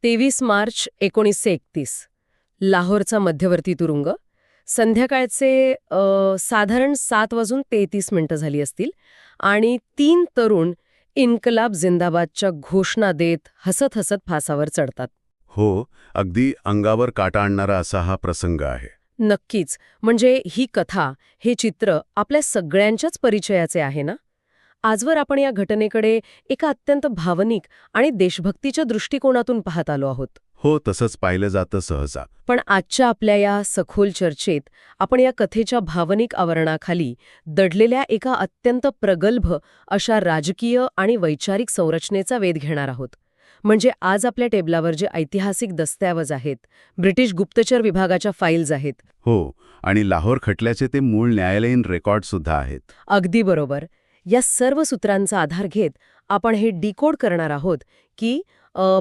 23 मार्च 1931 लाहोरचा मध्यवर्ती तुरुंग. संध्याकाळचे साधारण 7:33 झाली असतील आणि 3 तरुण इन्कलाब जिंदाबादच्या घोषणा देत हसत हसत फासावर चढतात. हो, अगदी अंगावर काटा आणणारा असा हा प्रसंग आहे. नक्कीच. म्हणजे ही कथा, हे चित्र आपल्या सगळ्यांच्याच परिचयाचे आहे ना. आजवर आपण या घटनेकडे एका अत्यंत भावनिक आणि देशभक्तीच्या दृष्टिकोनातून पाहत आलो आहोत. हो, तसंच पाहिलं जातं सहसा. पण आजच्या आपल्या या सखोल चर्चेत आपण या कथेच्या भावनिक आवरणाखाली दडलेल्या एका अत्यंत प्रगल्भ अशा राजकीय आणि वैचारिक संरचनेचा वेध घेणार आहोत. म्हणजे आज आपल्या टेबलावर जे ऐतिहासिक दस्तऐवज आहेत, ब्रिटिश गुप्तचर विभागाच्या फाईल्स आहेत. हो, आणि लाहोर खटल्याचे ते मूळ न्यायालयीन रेकॉर्डसुद्धा आहेत. अगदी बरोबर. या सर्व सूत्रांचा आधार घेत आपण हे डिकोड करणार आहोत की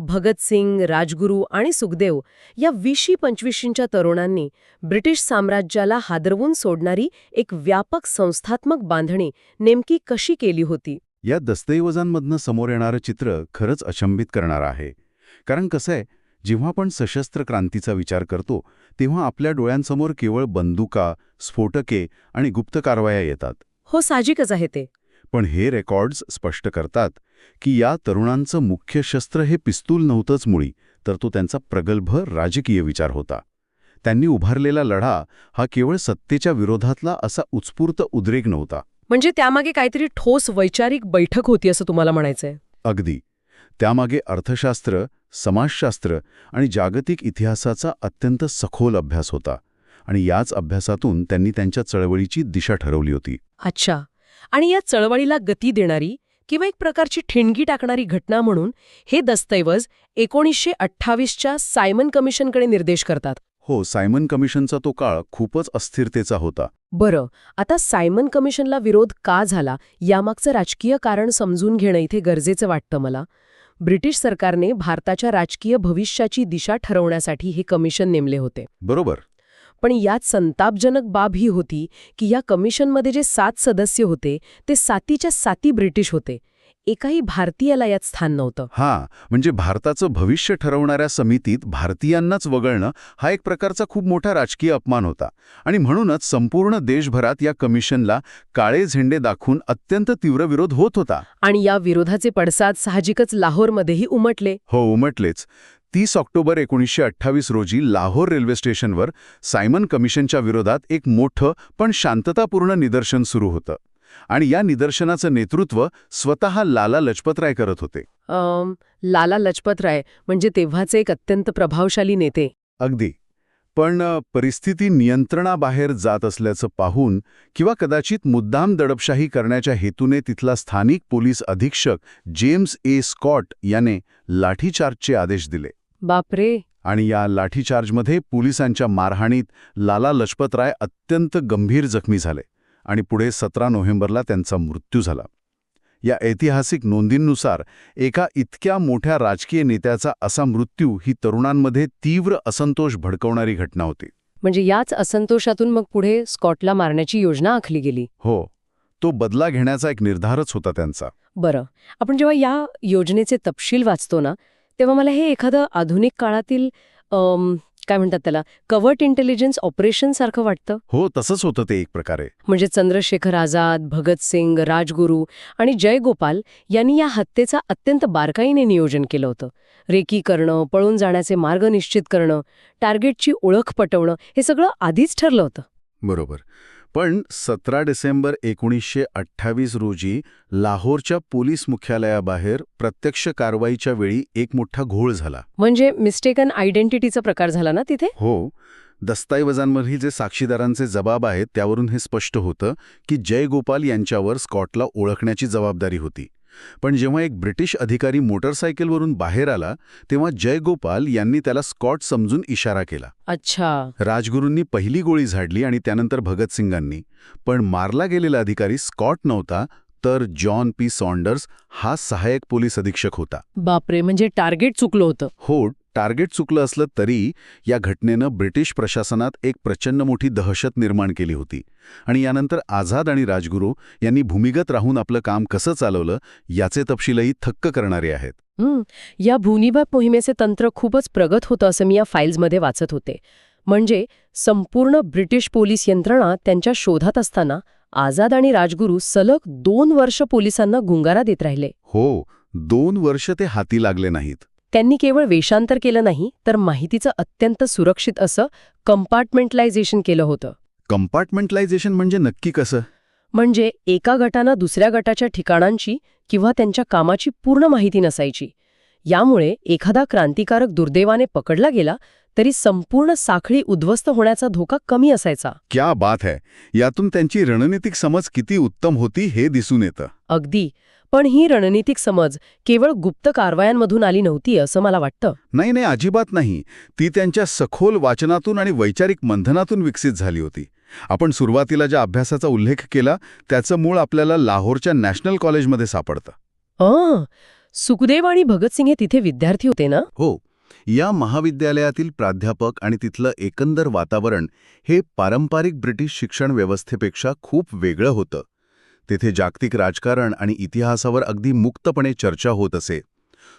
भगतसिंग, राजगुरू आणि सुखदेव या 20-25च्या तरुणांनी ब्रिटिश साम्राज्याला हादरवून सोडणारी एक व्यापक संस्थात्मक बांधणी नेमकी कशी केली होती. या दस्तऐवजांमधनं समोर येणारं चित्र खरंच अचंबित करणारं आहे. कारण कसं आहे, जेव्हा आपण सशस्त्र क्रांतीचा विचार करतो तेव्हा आपल्या डोळ्यांसमोर केवळ बंदुका, स्फोटके आणि गुप्त कारवाया येतात. हो, साहजिकच आहे ते. पण हे रेकॉर्ड्स स्पष्ट करतात की या तरुणांचं मुख्य शस्त्र हे पिस्तूल नव्हतंच मुळी, तर तो त्यांचा प्रगल्भ राजकीय विचार होता. त्यांनी उभारलेला लढा हा केवळ सत्तेच्या विरोधातला असा उत्स्फूर्त उद्रेक नव्हता. म्हणजे त्यामागे काहीतरी ठोस वैचारिक बैठक होती असं तुम्हाला म्हणायचंय. अगदी. त्यामागे अर्थशास्त्र, समाजशास्त्र आणि जागतिक इतिहासाचा अत्यंत सखोल अभ्यास होता. आणि याच अभ्यासातून त्यांनी त्यांच्या चळवळीची दिशा ठरवली होती. अच्छा. आणि या चळवळीला गती देणारी किंवा एक प्रकारची ठिणगी टाकणारी घटना म्हणून हे दस्तऐवज 1928च्या सायमन कमिशनकडे निर्देश करतात. हो, सायमन कमिशनचा तो काळ खूपच अस्थिरतेचा होता. बरं, आता सायमन कमिशनला विरोध का झाला यामागचं राजकीय कारण समजून घेणं इथे गरजेचं वाटतं मला. ब्रिटिश सरकारने भारताच्या राजकीय भविष्याची दिशा ठरवण्यासाठी हे कमिशन नेमले होते. बरोबर. पण यात संतापजनक बाब ही होती की या कमिशनमध्ये जे 7 सदस्य होते ते 7च्या 7 ब्रिटिश होते. एकाही भारतीयाला यात स्थान नव्हतं. म्हणजे भारताचं भविष्य ठरवणाऱ्या समितीत भारतीयांनाच वगळणं हा एक प्रकारचा खूप मोठा राजकीय अपमान होता. आणि म्हणूनच संपूर्ण देशभरात या कमिशनला काळे झेंडे दाखवून अत्यंत तीव्र विरोध होत होता. आणि या विरोधाचे पडसाद साहजिकच लाहोरमध्येही उमटले. हो, उमटलेच. 30 ऑक्टोबर 1928 रोजी लाहोर रेल्वे स्टेशनवर सायमन कमिशनच्या विरोधात एक मोठं पण शांततापूर्ण निदर्शन सुरू होतं. आणि या निदर्शनाचं नेतृत्व स्वतः लाला लजपतराय करत होते. लाला लजपतराय म्हणजे तेव्हाचे एक अत्यंत प्रभावशाली नेते. अगदी. पण परिस्थिती नियंत्रणाबाहेर जात असल्याचं पाहून किंवा कदाचित मुद्दाम दडपशाही करण्याच्या हेतूने तिथला स्थानिक पोलीस अधीक्षक जेम्स ए स्कॉट याने लाठीचार्जचे आदेश दिले. बापरे. आणि या लाठीचार्जमध्ये पोलिसांच्या मारहाणीत लाला लजपतराय अत्यंत गंभीर जखमी झाले आणि पुढे 17 नोव्हेंबरला त्यांचा मृत्यू झाला. या ऐतिहासिक नोंदींनुसार एका इतक्या मोठ्या राजकीय नेत्याचा असा मृत्यू ही तरुणांमध्ये तीव्र असंतोष भडकवणारी घटना होती. म्हणजे याच असंतोषातून मग पुढे स्कॉटला मारण्याची योजना आखली गेली. हो, तो बदला घेण्याचा एक निर्धारच होता त्यांचा. बरं, आपण जेव्हा या योजनेचे तपशील वाचतो ना तेव्हा मला हे एखादं आधुनिक काळातील काय म्हणतात त्याला, कव्हर्ट इंटेलिजन्स ऑपरेशन सारखं वाटतं. हो, तसंच होतं ते एक प्रकारे. म्हणजे चंद्रशेखर आझाद, भगतसिंग, राजगुरू आणि जयगोपाल यांनी या हत्येचा अत्यंत बारकाईने नियोजन केलं होतं. रेकी करणं, पळून जाण्याचे मार्ग निश्चित करणं, टार्गेटची ओळख पटवणं हे सगळं आधीच ठरलं होतं. बरोबर. पण 17 डिसेंबर 1928 रोजी लाहोरच्या पोलीस मुख्यालयाबाहेर प्रत्यक्ष कारवाईच्या वेळी एक मोठा घोळ झाला. म्हणजे मिस्टेकन आयडेंटिटीचा प्रकार झाला ना तिथे. हो, दस्तऐवजांमधील जे साक्षीदारांचे जबाब आहेत त्यावरून हे स्पष्ट होतं की जयगोपाल यांच्यावर स्कॉटला ओळखण्याची जबाबदारी होती. पण जेव्हा एक ब्रिटिश अधिकारी मोटरसायकलवरून बाहेर आला तेव्हा जयगोपाल यांनी त्याला स्कॉट समजून इशारा केला. अच्छा. राजगुरूंनी पहिली गोळी झाडली आणि त्यानंतर भगतसिंगांनी. पण मारला गेलेला अधिकारी स्कॉट नव्हता, तर जॉन पी सॉन्डर्स हा सहाय्यक पोलीस अधीक्षक होता. बापरे, म्हणजे टार्गेट चुकलं होतं. हो, टार्गेट चुकलं असलं तरी या घटनेनं ब्रिटिश प्रशासनात एक प्रचंड मोठी दहशत निर्माण केली होती. आणि यानंतर आझाद आणि राजगुरू यांनी भूमिगत राहून आपलं काम कसं चालवलं याचे तपशीलही थक्क करणारे आहेत. या भूनिभाग मोहिमेचे तंत्र खूपच प्रगत होतं असं मी या फाईल्समध्ये वाचत होते. म्हणजे संपूर्ण ब्रिटिश पोलीस यंत्रणा त्यांच्या शोधात असताना आझाद आणि राजगुरू सलग 2 वर्ष पोलिसांना गुंगारा देत राहिले. हो, 2 वर्ष ते हाती लागले नाहीत. त्यांनी केवळ वेषांतर केलं नाही तर माहितीचं अत्यंत सुरक्षित असं कंपार्टमेंटलायझेशन केलं होतं. कंपार्टमेंटलायझेशन म्हणजे नक्की कसं? म्हणजे एका गटानं दुसऱ्या गटाच्या ठिकाणांची किंवा त्यांच्या कामाची पूर्ण माहिती नसायची. यामुळे एखादा क्रांतिकारक दुर्दैवाने पकडला गेला तरी संपूर्ण साखळी उद्ध्वस्त होण्याचा धोका कमी असायचा. क्या बात है. यातून त्यांची रणनीतिक समज किती उत्तम होती हे दिसून येतं. अगदी. पण ही रणनीतिक समज केवळ गुप्त कारवायांमधून आली नव्हती असं मला वाटतं. नाही, अजिबात नाही. ती त्यांच्या सखोल वाचनातून आणि वैचारिक मंथनातून विकसित झाली होती. आपण सुरुवातीला ज्या अभ्यासाचा उल्लेख केला त्याचं मूळ आपल्याला लाहोरच्या नॅशनल कॉलेजमध्ये सापडतं. सुखदेव आणि भगतसिंग हे तिथे विद्यार्थी होते ना? हो. या महाविद्यालयातील प्राध्यापक आणि तिथलं एकंदर वातावरण हे पारंपरिक ब्रिटिश शिक्षण व्यवस्थेपेक्षा खूप वेगळं होतं. तेथे जागतिक राजकारण आणि इतिहासावर अगदी मुक्तपणे चर्चा होत असे.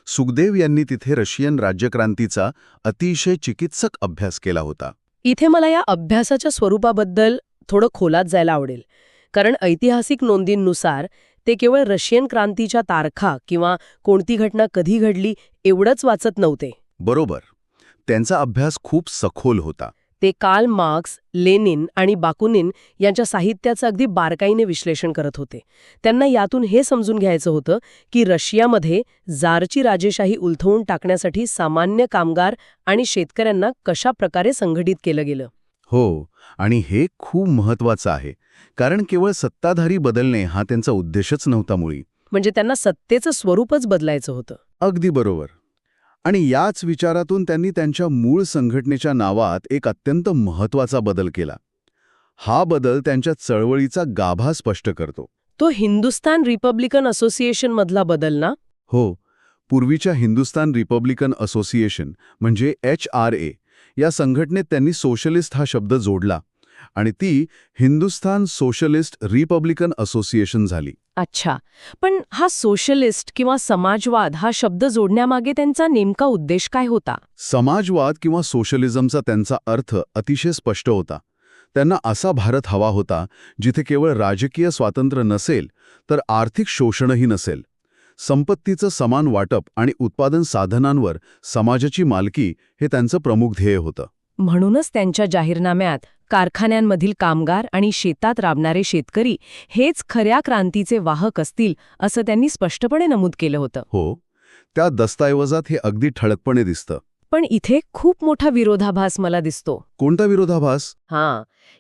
सुखदेव यांनी तिथे रशियन राज्यक्रांतीचा अतिशय चिकित्सक अभ्यास केला होता. इथे मला या अभ्यासाच्या स्वरूपाबद्दल थोडं खोलात जायला आवडेल. कारण ऐतिहासिक नोंदींनुसार ते केवळ रशियन क्रांतीच्या तारखा किंवा कोणती घटना कधी घडली एवढंच वाचत नव्हते. बरोबर. त्यांचा अभ्यास खूप सखोल होता. ते कार्ल मार्क्स, लेनिन आणि बाकुनिन यांच्या साहित्याचं अगदी बारकाईने विश्लेषण करत होते. त्यांना यातून हे समजून घ्यायचं होतं की रशियामध्ये जारची राजेशाही उलथवून टाकण्यासाठी सामान्य कामगार आणि शेतकऱ्यांना कशा प्रकारे संघटित केलं गेलं. हो, आणि हे खूप महत्वाचं आहे. कारण केवळ सत्ताधारी बदलणे हा त्यांचा उद्देशच नव्हता मुळी. म्हणजे त्यांना सत्तेचं स्वरूपच बदलायचं होतं. अगदी बरोबर. आणि याच विचारातून त्यांनी त्यांच्या मूळ संघटनेच्या नावात एक अत्यंत महत्वाचा बदल केला. हा बदल त्यांच्या चळवळीचा गाभा स्पष्ट करतो. तो हिंदुस्तान रिपब्लिकन असोसिएशन मधला बदल ना? हो, पूर्वीच्या हिंदुस्तान रिपब्लिकन असोसिएशन म्हणजे HRA या संघटनेत त्यांनी सोशलिस्ट हा शब्द जोडला आणि ती हिंदुस्तान सोशलिस्ट रिपब्लिकन असोसिएशन झाली. अच्छा, पण हा सोशलिस्ट किंवा समाजवाद हा शब्द जोडण्यामागे त्यांचा नेमका उद्देश काय होता? समाजवाद किंवा सोशलिझमचा त्यांचा अर्थ अतिशय स्पष्ट होता. त्यांना असा भारत हवा होता जिथे केवळ राजकीय स्वातंत्र्य नसेल तर आर्थिक शोषणही नसेल. संपत्तीचं समान वाटप आणि उत्पादन साधनांवर समाजाची मालकी हे त्यांचं प्रमुख ध्येय होतं. म्हणूनच त्यांच्या जाहीरनाम्यात कारखान्यांमधील कामगार आणि शेतात राबणारे शेतकरी हेच खऱ्या क्रांतीचे वाहक असतील असं त्यांनी स्पष्टपणे नमूद केलं होतं. हो, त्या दस्तऐवजात हे अगदी ठळकपणे दिसतं. पण इथे खूप मोठा विरोधाभास मला दिसतो. कोणता विरोधाभास?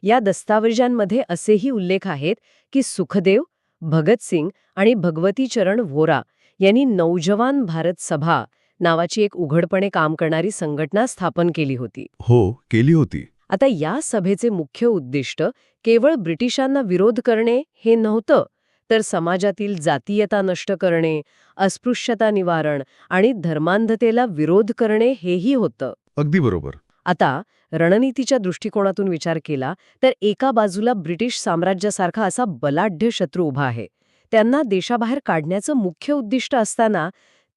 या दस्तावेजांमध्ये असेही उल्लेख आहेत की सुखदेव, भगतसिंग आणि भगवती चरण वोरा यांनी नौजवान भारत सभा नावाची एक उघडपणे काम करणारी संघटना स्थापन केली होती. हो, केली होती. आता या सभेचे मुख्य उद्दिष्ट केवळ ब्रिटिशांना विरोध करणे हे नव्हतं, तर समाजातील जातीयता नष्ट करणे, अस्पृश्यता निवारण आणि धर्मांधतेला विरोध करणे हेही होतं. अगदी बरोबर. आता रणनीतीच्या दृष्टिकोनातून विचार केला तर एका बाजूला ब्रिटिश साम्राज्यासारखा असा बलाढ्य शत्रू उभा आहे. त्यांना देशाबाहेर काढण्याचं मुख्य उद्दिष्ट असताना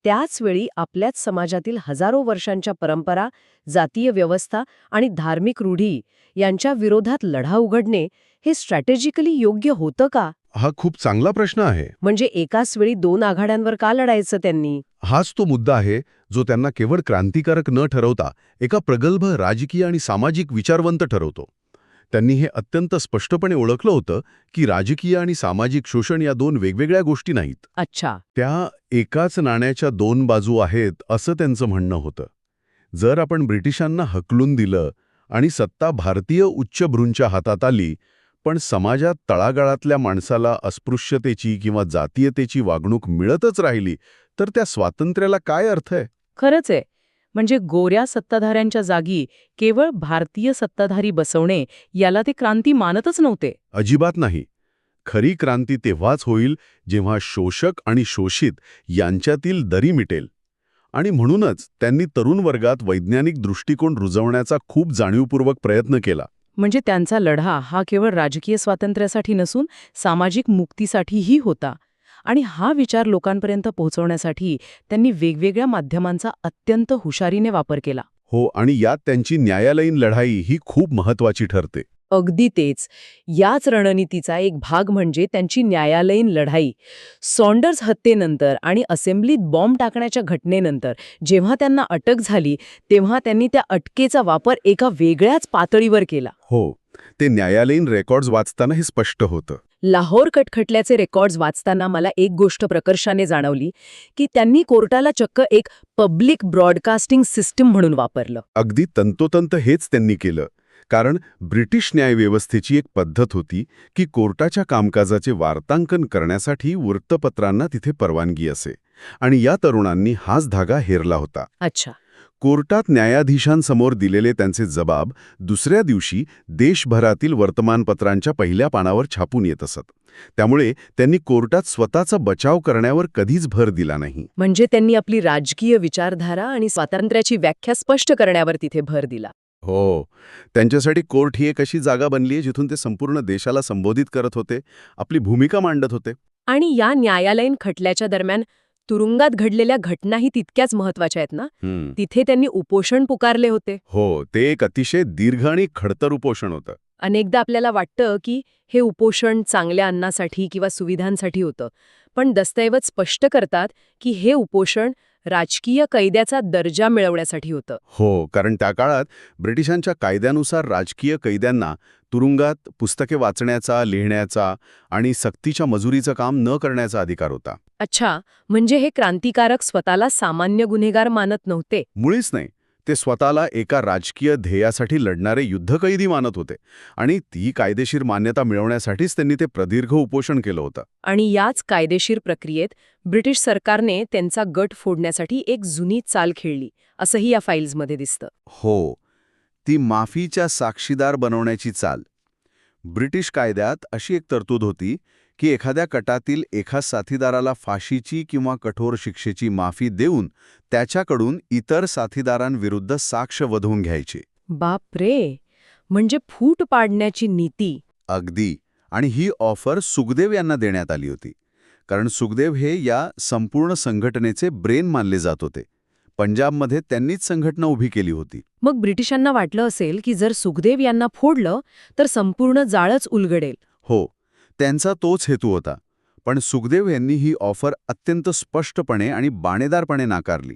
त्याचवेळी आपल्याच समाजातील हजारो वर्षांच्या परंपरा, जातीय व्यवस्था आणि धार्मिक रूढी यांच्या विरोधात लढा उघडणे हे स्ट्रॅटेजिकली योग्य होतं का? हा खूप चांगला प्रश्न आहे. म्हणजे एकाच वेळी 2 आघाड्यांवर का लढायचं त्यांनी? हाच तो मुद्दा आहे जो त्यांना केवळ क्रांतिकारक न ठरवता एका प्रगल्भ राजकीय आणि सामाजिक विचारवंत ठरवतो. त्यांनी हे अत्यंत स्पष्टपणे ओळखलं होतं की राजकीय आणि सामाजिक शोषण या 2 वेगवेगळ्या गोष्टी नाहीत. अच्छा. त्या एकाच नाण्याच्या 2 बाजू आहेत असं त्यांचं म्हणणं होतं. जर आपण ब्रिटिशांना हकलून दिलं आणि सत्ता भारतीय उच्चभ्रूंच्या हातात आली, पण समाजात तळागाळातल्या माणसाला अस्पृश्यतेची किंवा जातीयतेची वागणूक मिळतच राहिली, तर त्या स्वातंत्र्याला काय अर्थ आहे? खरंच आहे. म्हणजे गोऱ्या सत्ताधाऱ्यांच्या जागी केवळ भारतीय सत्ताधारी बसवणे याला ते क्रांती मानतच नव्हते. अजिबात नाही. खरी क्रांती तेव्हाच होईल जेव्हा शोषक आणि शोषित यांच्यातील दरी मिटेल. आणि म्हणूनच त्यांनी तरुण वर्गात वैज्ञानिक दृष्टिकोन रुजवण्याचा खूप जाणीवपूर्वक प्रयत्न केला. म्हणजे त्यांचा लढा हा केवळ राजकीय स्वातंत्र्यासाठी नसून सामाजिक मुक्तीसाठीही होता. आणि हा विचार लोकांपर्यंत पोहोचवण्यासाठी त्यांनी वेगवेगळ्या माध्यमांचा अत्यंत हुशारीने वापर केला. हो, आणि यात त्यांची न्यायालयीन लढाई ही खूप महत्वाची ठरते. अगदी तेच. याच रणनीतीचा एक भाग म्हणजे त्यांची न्यायालयीन लढाई. सॉन्डर्स हत्येनंतर आणि असेंब्लीत बॉम्ब टाकण्याच्या घटनेनंतर जेव्हा त्यांना अटक झाली, तेव्हा त्यांनी त्या अटकेचा वापर एका वेगळ्याच पातळीवर केला. हो, ते न्यायालयीन रेकॉर्ड्स वाचताना हे स्पष्ट होतं. लाहोर खटल्याचे रेकॉर्ड्स वाचताना मला एक गोष्ट प्रकर्षाने जाणवली की त्यांनी कोर्टाला चक्क एक पब्लिक ब्रॉडकास्टिंग सिस्टीम म्हणून वापरलं. अगदी तंतोतंत हेच त्यांनी केलं. कारण ब्रिटिश न्यायव्यवस्थेची एक पद्धत होती की कोर्टाच्या कामकाजाचे वार्तांकन करण्यासाठी वृत्तपत्रांना तिथे परवानगी असे. आणि या तरुणांनी हाच धागा हेरला होता. अच्छा. कोर्टात न्यायाधीशांसमोर दिलेले त्यांचे जबाब दुसऱ्या दिवशी देशभरातील वर्तमानपत्रांच्या पहिल्या पानावर छापून येत असत. त्यामुळे त्यांनी कोर्टात स्वतःचा बचाव करण्यावर कधीच भर दिला नाही. म्हणजे त्यांनी आपली राजकीय विचारधारा आणि स्वातंत्र्याची व्याख्या स्पष्ट करण्यावर तिथे भर दिला. हो, त्यांच्यासाठी कोर्ट ही एक अशी जागा बनली आहे जिथून ते संपूर्ण देशाला संबोधित करत होते, आपली भूमिका मांडत होते. आणि या न्यायालयीन खटल्याच्या दरम्यान तुरुंगात घडलेल्या घटनाही तितक्याच महत्वाच्या आहेत ना. तिथे त्यांनी उपोषण पुकारले होते. हो, ते एक अतिशय दीर्घ आणि खडतर उपोषण होतं. अनेकदा आपल्याला वाटतं की हे उपोषण चांगल्या अन्नासाठी किंवा सुविधांसाठी होतं, पण दस्तऐवज स्पष्ट करतात की हे उपोषण राजकीय कैद्याचा दर्जा मिळवण्यासाठी होतं. हो, कारण त्या काळात ब्रिटिशांच्या कायद्यानुसार राजकीय कैद्यांना तुरुंगात पुस्तके वाचण्याचा, लिहिण्याचा आणि सक्तीच्या मजुरीचं काम न करण्याचा अधिकार होता. अच्छा, म्हणजे हे क्रांतिकारक स्वतःला सामान्य गुन्हेगार मानत नव्हते. मुळीच नाही. ते स्वतःला एका राजकीय ध्येयासाठी लढणारे युद्धकैदी मानत होते आणि ती कायदेशीर मान्यता मिळवण्यासाठीच त्यांनी ते प्रदीर्घ उपोषण केलं होतं. आणि याच कायदेशीर प्रक्रियेत ब्रिटिश सरकारने त्यांचा गट फोडण्यासाठी एक जुनी चाल खेळली, असंही या फाईल्समध्ये दिसतं. हो, ती माफीच्या साक्षीदार बनवण्याची चाल. ब्रिटिश कायद्यात अशी एक तरतूद होती की एखाद्या कटातील एका साथीदाराला फाशीची किंवा कठोर शिक्षेची माफी देऊन त्याच्याकडून इतर साथीदारांविरुद्ध साक्ष वधवून घ्यायची. बापरे, म्हणजे फूट पाडण्याची नीती. अगदी. आणि ही ऑफर सुखदेव यांना देण्यात आली होती. कारण सुखदेव हे या संपूर्ण संघटनेचे ब्रेन मानले जात होते. पंजाबमध्ये त्यांनीच संघटना उभी केली होती. मग ब्रिटिशांना वाटलं असेल की जर सुखदेव यांना फोडलं तर संपूर्ण जाळच उलगडेल. हो, त्यांचा तोच हेतू होता. पण सुखदेव यांनी ही ऑफर अत्यंत स्पष्टपणे आणि बाणेदारपणे नाकारली.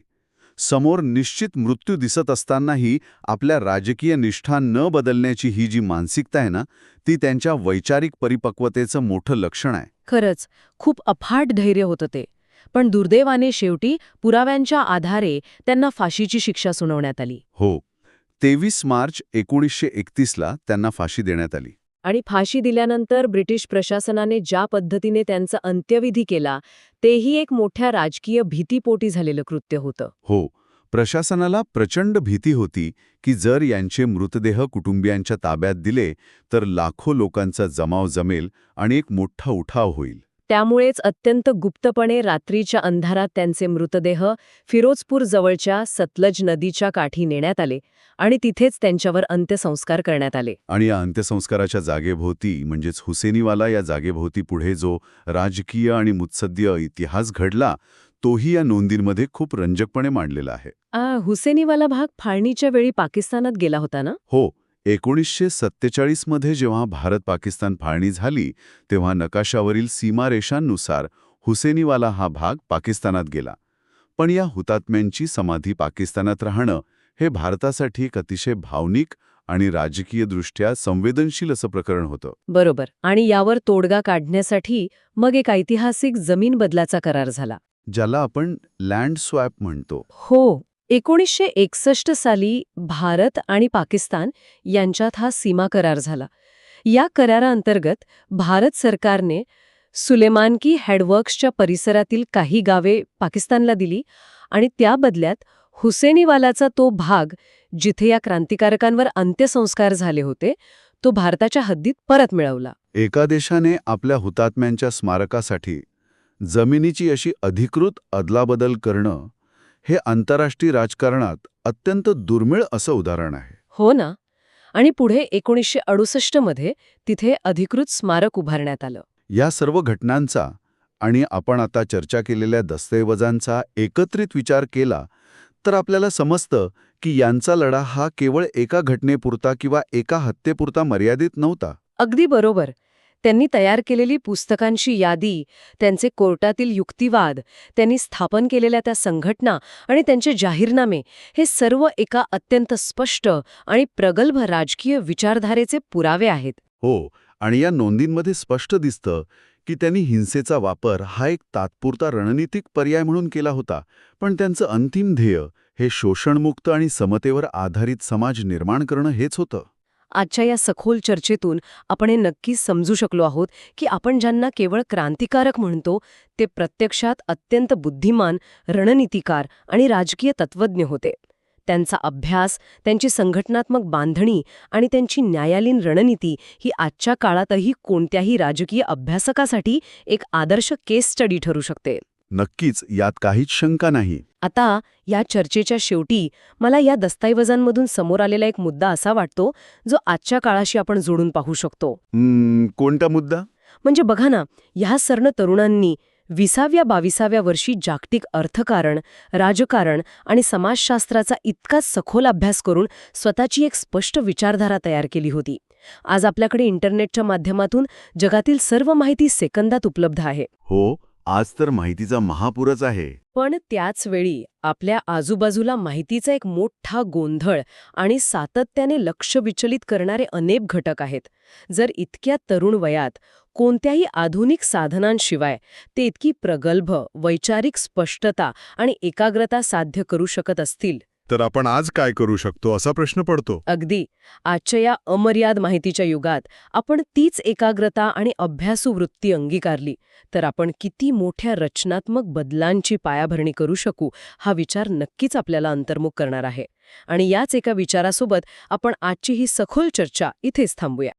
समोर निश्चित मृत्यू दिसत असतानाही आपल्या राजकीय निष्ठा न बदलण्याची ही जी मानसिकता आहे ना, ती त्यांच्या वैचारिक परिपक्वतेचं मोठं लक्षण आहे. खरंच खूप अफाट धैर्य होतं ते. पण दुर्दैवाने शेवटी पुराव्यांच्या आधारे त्यांना फाशीची शिक्षा सुनावण्यात आली. हो, 23 मार्च 1931ला त्यांना फाशी देण्यात आली. आणि फाशी दिल्यानंतर ब्रिटिश प्रशासनाने ज्या पद्धतीने त्यांचा अंत्यविधी केला, तेही एक मोठ्या राजकीय भीतीपोटी झालेलं कृत्य होतं. हो, प्रशासनाला प्रचंड भीती होती की जर यांचे मृतदेह कुटुंबियांच्या ताब्यात दिले तर लाखो लोकांचा जमाव जमेल आणि एक मोठा उठाव होईल. त्यामुळेच अत्यंत गुप्तपणे रात्रीच्या अंधारात त्यांचे मृतदेह फिरोजपूर जवळच्या सतलज नदीच्या काठी नेण्यात आले आणि तिथेच त्यांच्यावर अंत्यसंस्कार करण्यात आले. आणि या अंत्यसंस्काराच्या जागेभोवती म्हणजेच हुसेनीवाला या जागेभोवती पुढे जो राजकीय आणि मुत्सद्य इतिहास घडला तोही या नोंदींमध्ये खूप रंजकपणे मांडलेला आहे. हुसेनीवाला भाग फाळणीच्या वेळी पाकिस्तानात गेला होता ना? हो, 1947 मध्ये जेव्हा भारत-पाकिस्तान फाळणी झाली तेव्हा नकाशावरील सीमारेषांनुसार हुसेनीवाला हा भाग पाकिस्तानात गेला. पण या हुतात्म्यांची समाधी पाकिस्तानात राहणं हे भारतासाठी एक अतिशय भावनिक आणि राजकीयदृष्ट्या संवेदनशील असं प्रकरण होतं. बरोबर. आणि यावर तोडगा काढण्यासाठी मग एक ऐतिहासिक जमीन बदलाचा करार झाला, ज्याला आपण लँड स्वॅप म्हणतो. हो. 1961 साली भारत आणि पाकिस्तान यांच्यात हा सीमा करार झाला. या कराराअंतर्गत भारत सरकारने सुलेमानकी हेडवर्क्सच्या परिसरातील काही गावे पाकिस्तानला दिली आणि त्या बदल्यात हुसेनीवालाचा तो भाग जिथे या क्रांतिकारकांवर अंत्यसंस्कार झाले होते तो भारताच्या हद्दीत परत मिळवला. एका देशाने आपल्या हुतात्म्यांच्या स्मारकासाठी जमिनीची अशी अधिकृत अदलाबदल करणं हे आंतरराष्ट्रीय राजकारणात अत्यंत दुर्मिळ असं उदाहरण आहे. हो ना. आणि पुढे 1968 मध्ये तिथे अधिकृत स्मारक उभारण्यात आलं. या सर्व घटनांचा आणि आपण आता चर्चा केलेल्या दस्तऐवजांचा एकत्रित विचार केला तर आपल्याला समजतं की यांचा लढा हा केवळ एका घटनेपुरता किंवा एका हत्येपुरता मर्यादित नव्हता. अगदी बरोबर. त्यांनी तयार केलेली पुस्तकांची यादी, त्यांचे कोर्टातील युक्तिवाद, त्यांनी स्थापन केलेल्या त्या संघटना आणि त्यांचे जाहीरनामे हे सर्व एका अत्यंत स्पष्ट आणि प्रगल्भ राजकीय विचारधारेचे पुरावे आहेत. हो, आणि या नोंदींमध्ये स्पष्ट दिसतं की त्यांनी हिंसेचा वापर हा एक तात्पुरता रणनीतिक पर्याय म्हणून केला होता, पण त्यांचं अंतिम ध्येय हे शोषणमुक्त आणि समतेवर आधारित समाज निर्माण करणं हेच होतं. आजच्या या सखोल चर्चेतून आपण हे नक्कीच समजू शकलो आहोत की आपण ज्यांना केवळ क्रांतिकारक म्हणतो ते प्रत्यक्षात अत्यंत बुद्धिमान, रणनीतिकार आणि राजकीय तत्त्वज्ञ होते. त्यांचा अभ्यास, त्यांची संघटनात्मक बांधणी आणि त्यांची न्यायालयीन रणनीती ही आजच्या काळातही कोणत्याही राजकीय अभ्यासकासाठी एक आदर्श केस स्टडी ठरू शकते. नक्कीच, यात काहीच शंका नाही. आता या चर्चेच्या शेवटी मला या दस्तऐवजांमधून समोर आलेला एक मुद्दा असा वाटतो जो आजच्या काळाशी आपण जोडून पाहू शकतो. कोणता मुद्दा? म्हणजे बघा ना, ह्या सर्व तरुणांनी 20व्या-22व्या वर्षी जागतिक अर्थकारण, राजकारण आणि समाजशास्त्राचा इतका सखोल अभ्यास करून स्वतःची एक स्पष्ट विचारधारा तयार केली होती. आज आपल्याकडे इंटरनेटच्या माध्यमातून जगातील सर्व माहिती सेकंदात उपलब्ध आहे. हो, आज तर माहितीचा महापूरच आहे. पण त्याच वेळी आपल्या आजूबाजूला माहितीचा एक मोठा गोंधळ आणि सातत्याने लक्ष विचलित करणारे अनेक घटक आहेत. जर इतक्या तरुण वयात कोणत्याही आधुनिक साधनांशिवाय ते इतकी प्रगल्भ, वैचारिक स्पष्टता आणि एकाग्रता साध्य करू शकत असतील तर आपण आज काय करू शकतो असा प्रश्न पडतो. अगदी आजच्या या अमर्याद माहितीच्या युगात आपण तीच एकाग्रता आणि अभ्यासू वृत्ती अंगीकारली तर आपण किती मोठ्या रचनात्मक बदलांची पायाभरणी करू शकू हा विचार नक्कीच आपल्याला अंतर्मुख करणार आहे. आणि याच एका विचारासोबत आपण आजची ही सखोल चर्चा इथेच थांबूया.